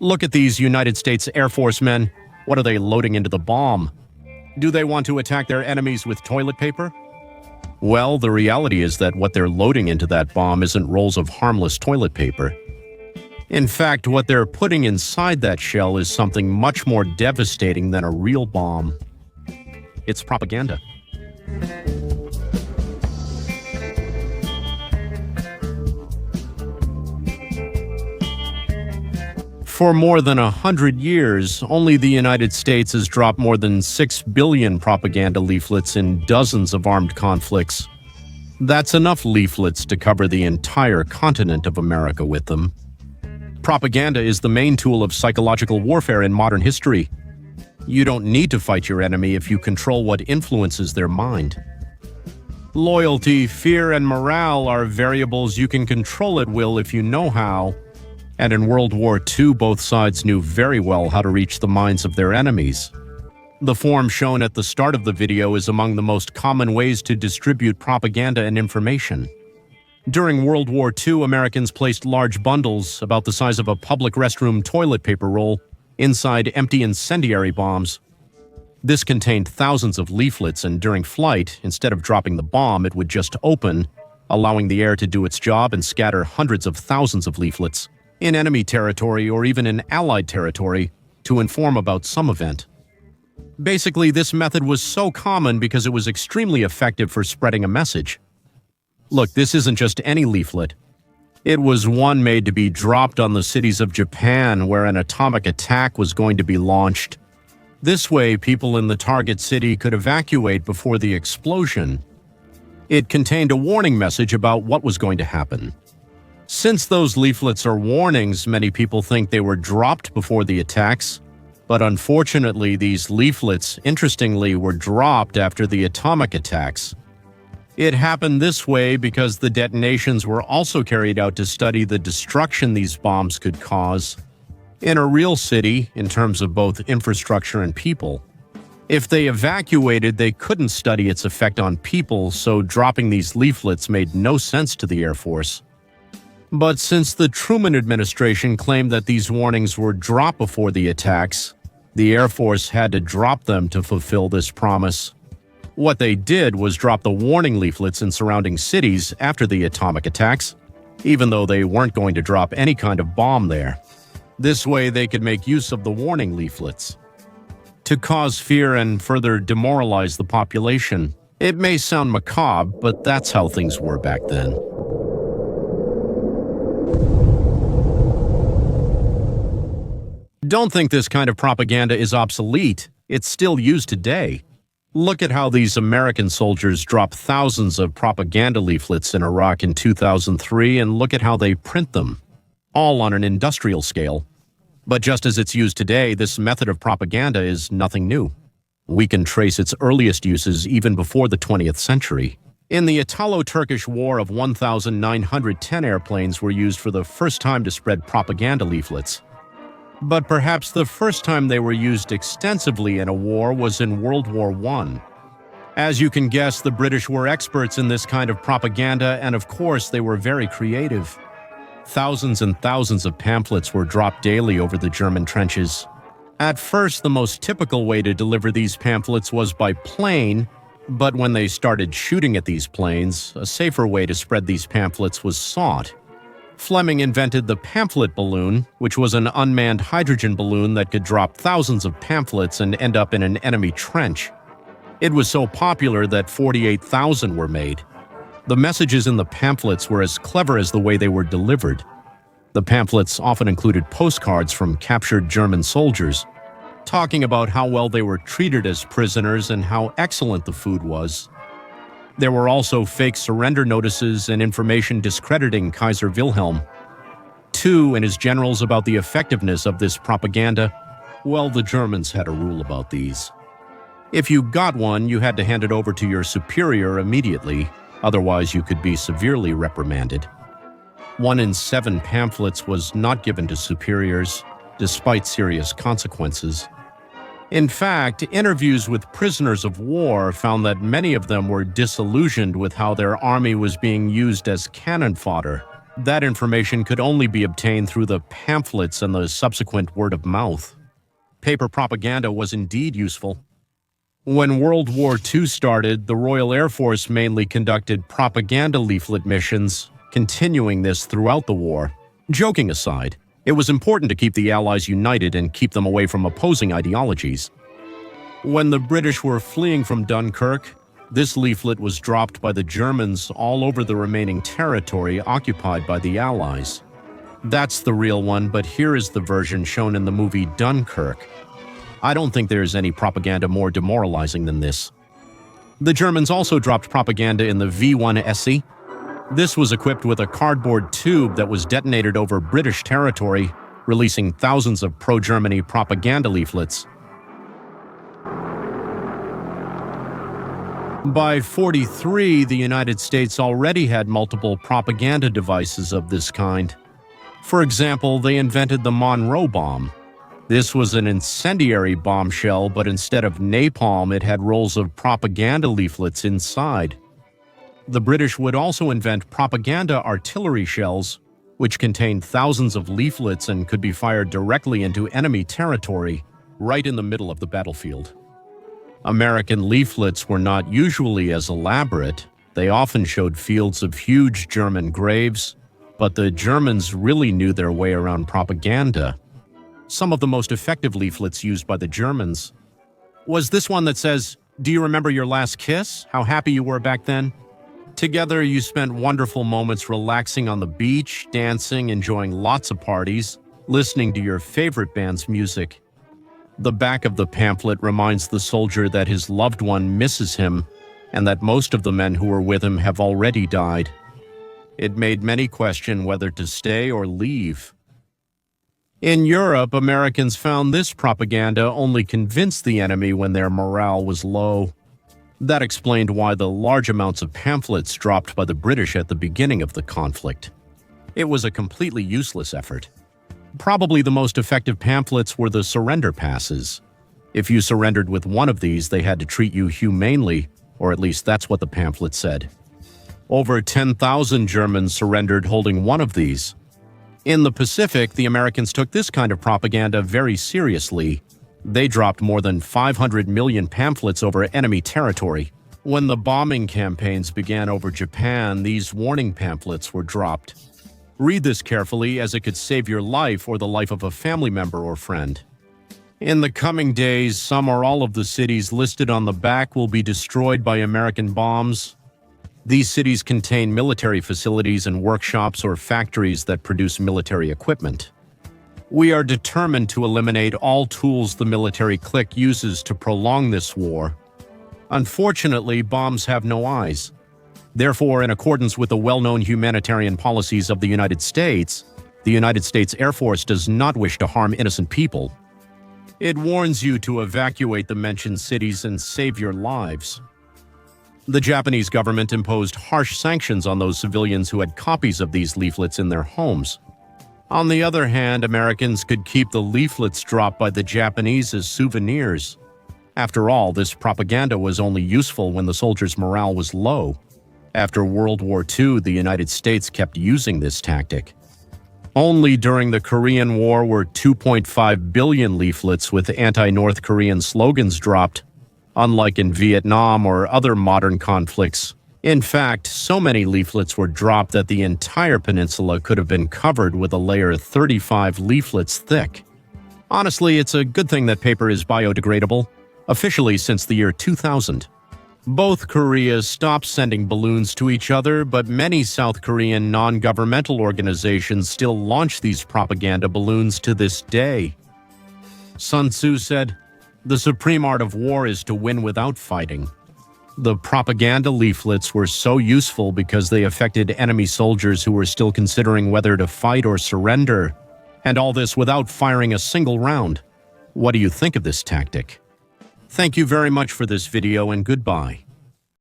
Look at these United States Air Force men. What are they loading into the bomb? Do they want to attack their enemies with toilet paper? Well, the reality is that what they're loading into that bomb isn't rolls of harmless toilet paper. In fact, what they're putting inside that shell is something much more devastating than a real bomb. It's propaganda. For more than 100 years, only the United States has dropped more than 6 billion propaganda leaflets in dozens of armed conflicts. That's enough leaflets to cover the entire continent of America with them. Propaganda is the main tool of psychological warfare in modern history. You don't need to fight your enemy if you control what influences their mind. Loyalty, fear, and morale are variables you can control at will if you know how. And in World War II, both sides knew very well how to reach the minds of their enemies. The form shown at the start of the video is among the most common ways to distribute propaganda and information. During World War II, Americans placed large bundles, about the size of a public restroom toilet paper roll, inside empty incendiary bombs. This contained thousands of leaflets, and during flight, instead of dropping the bomb, it would just open, allowing the air to do its job and scatter hundreds of thousands of leaflets in enemy territory or even in Allied territory to inform about some event. Basically, this method was so common because it was extremely effective for spreading a message. Look, this isn't just any leaflet. It was one made to be dropped on the cities of Japan where an atomic attack was going to be launched. This way, people in the target city could evacuate before the explosion. It contained a warning message about what was going to happen. Since those leaflets are warnings, many people think they were dropped before the attacks. But unfortunately, these leaflets, interestingly, were dropped after the atomic attacks. It happened this way because the detonations were also carried out to study the destruction these bombs could cause in a real city in terms of both infrastructure and people. If they evacuated, they couldn't study its effect on people, so dropping these leaflets made no sense to the Air Force. But since the Truman administration claimed that these warnings were dropped before the attacks, the Air Force had to drop them to fulfill this promise. What they did was drop the warning leaflets in surrounding cities after the atomic attacks, even though they weren't going to drop any kind of bomb there. This way they could make use of the warning leaflets to cause fear and further demoralize the population. It may sound macabre, but that's how things were back then. Don't think this kind of propaganda is obsolete. It's still used today. Look at how these American soldiers dropped thousands of propaganda leaflets in Iraq in 2003, and look at how they print them, all on an industrial scale. But just as it's used today, this method of propaganda is nothing new. We can trace its earliest uses even before the 20th century. In the Italo-Turkish War of 1,910 airplanes were used for the first time to spread propaganda leaflets. But perhaps the first time they were used extensively in a war was in World War I. As you can guess, the British were experts in this kind of propaganda, and of course they were very creative. Thousands and thousands of pamphlets were dropped daily over the German trenches. At first, the most typical way to deliver these pamphlets was by plane, but when they started shooting at these planes, a safer way to spread these pamphlets was sought. Fleming invented the pamphlet balloon, which was an unmanned hydrogen balloon that could drop thousands of pamphlets and end up in an enemy trench. It was so popular that 48,000 were made. The messages in the pamphlets were as clever as the way they were delivered. The pamphlets often included postcards from captured German soldiers, talking about how well they were treated as prisoners and how excellent the food was. There were also fake surrender notices and information discrediting Kaiser Wilhelm. II and his generals about the effectiveness of this propaganda. Well, the Germans had a rule about these. If you got one, you had to hand it over to your superior immediately, otherwise you could be severely reprimanded. 1 in 7 pamphlets was not given to superiors, despite serious consequences. In fact, interviews with prisoners of war found that many of them were disillusioned with how their army was being used as cannon fodder. That information could only be obtained through the pamphlets and the subsequent word of mouth. Paper propaganda was indeed useful. When World War II started, the Royal Air Force mainly conducted propaganda leaflet missions, continuing this throughout the war. Joking aside, it was important to keep the Allies united and keep them away from opposing ideologies. When the British were fleeing from Dunkirk, this leaflet was dropped by the Germans all over the remaining territory occupied by the Allies. That's the real one, but here is the version shown in the movie Dunkirk. I don't think there's any propaganda more demoralizing than this. The Germans also dropped propaganda in the W/1I. This was equipped with a cardboard tube that was detonated over British territory, releasing thousands of pro-Germany propaganda leaflets. By 1943, the United States already had multiple propaganda devices of this kind. For example, they invented the Monroe bomb. This was an incendiary bombshell, but instead of napalm, it had rolls of propaganda leaflets inside. The British would also invent propaganda artillery shells, which contained thousands of leaflets and could be fired directly into enemy territory, right in the middle of the battlefield. American leaflets were not usually as elaborate. They often showed fields of huge German graves, but the Germans really knew their way around propaganda. Some of the most effective leaflets used by the Germans was this one that says, "Do you remember your last kiss? How happy you were back then? Together you spent wonderful moments relaxing on the beach, dancing, enjoying lots of parties, listening to your favorite band's music." The back of the pamphlet reminds the soldier that his loved one misses him and that most of the men who were with him have already died. It made many question whether to stay or leave. In Europe, Americans found this propaganda only convinced the enemy when their morale was low. That explained why the large amounts of pamphlets dropped by the British at the beginning of the conflict. It was a completely useless effort. Probably the most effective pamphlets were the surrender passes. If you surrendered with one of these, they had to treat you humanely, or at least that's what the pamphlet said. Over 10,000 Germans surrendered holding one of these. In the Pacific, the Americans took this kind of propaganda very seriously. They dropped more than 500 million pamphlets over enemy territory. When the bombing campaigns began over Japan, these warning pamphlets were dropped. Read this carefully, as it could save your life or the life of a family member or friend. In the coming days, some or all of the cities listed on the back will be destroyed by American bombs. These cities contain military facilities and workshops or factories that produce military equipment. We are determined to eliminate all tools the military clique uses to prolong this war. Unfortunately, bombs have no eyes. Therefore, in accordance with the well-known humanitarian policies of the United States Air Force does not wish to harm innocent people. It warns you to evacuate the mentioned cities and save your lives. The Japanese government imposed harsh sanctions on those civilians who had copies of these leaflets in their homes. On the other hand, Americans could keep the leaflets dropped by the Japanese as souvenirs. After all, this propaganda was only useful when the soldiers' morale was low. After World War II, the United States kept using this tactic. Only during the Korean War were 2.5 billion leaflets with anti-North Korean slogans dropped, unlike in Vietnam or other modern conflicts. In fact, so many leaflets were dropped that the entire peninsula could have been covered with a layer 35 leaflets thick. Honestly, it's a good thing that paper is biodegradable, officially since the year 2000. Both Koreas stopped sending balloons to each other, but many South Korean non-governmental organizations still launch these propaganda balloons to this day. Sun Tzu said, "The supreme art of war is to win without fighting." The propaganda leaflets were so useful because they affected enemy soldiers who were still considering whether to fight or surrender, and all this without firing a single round. What do you think of this tactic? Thank you very much for this video, and goodbye.